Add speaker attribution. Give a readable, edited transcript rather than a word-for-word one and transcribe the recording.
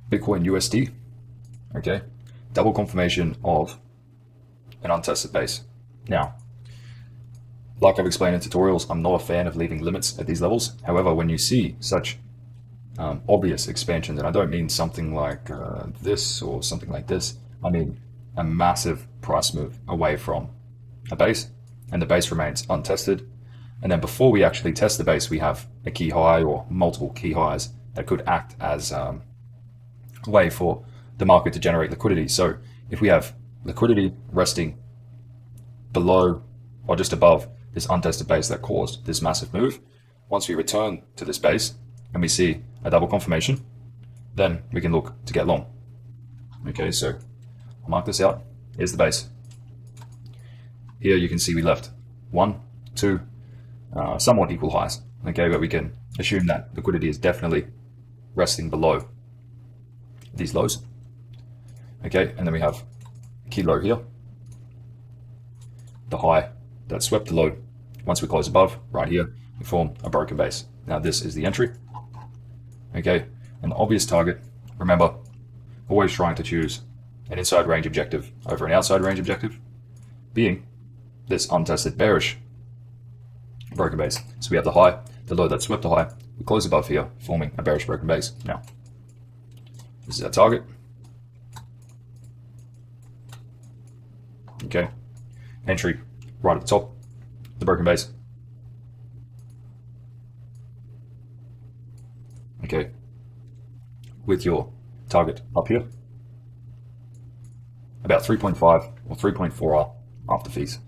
Speaker 1: Bitcoin USD, okay, double confirmation of an untested base. Now, like I've explained in tutorials, I'm not a fan of leaving limits at these levels. However, when you see such obvious expansions, and I don't mean something like this or something like this, I mean a massive price move away from a base, and the base remains untested. And then before we actually test the base, we have a key high or multiple key highs that could act as a way for the market to generate liquidity. So if we have liquidity resting below or just above this untested base that caused this massive move, once we return to this base and we see a double confirmation, then we can look to get long. Okay, so I'll mark this out. Here's the base. Here you can see we left 1, 2, somewhat equal highs. Okay, but we can assume that liquidity is definitely resting below these lows. Okay, and then we have a key low here, the high that swept the low. Once we close above, right here, we form a broken base. Now this is the entry. Okay, an obvious target. Remember, always trying to choose an inside range objective over an outside range objective, being this untested bearish broken base. So we have the high, the low that swept the high. We close above here, forming a bearish broken base. Now, this is our target. Okay, entry right at the top, the broken base. Okay, with your target up here, about 3.5 or 3.4 after fees.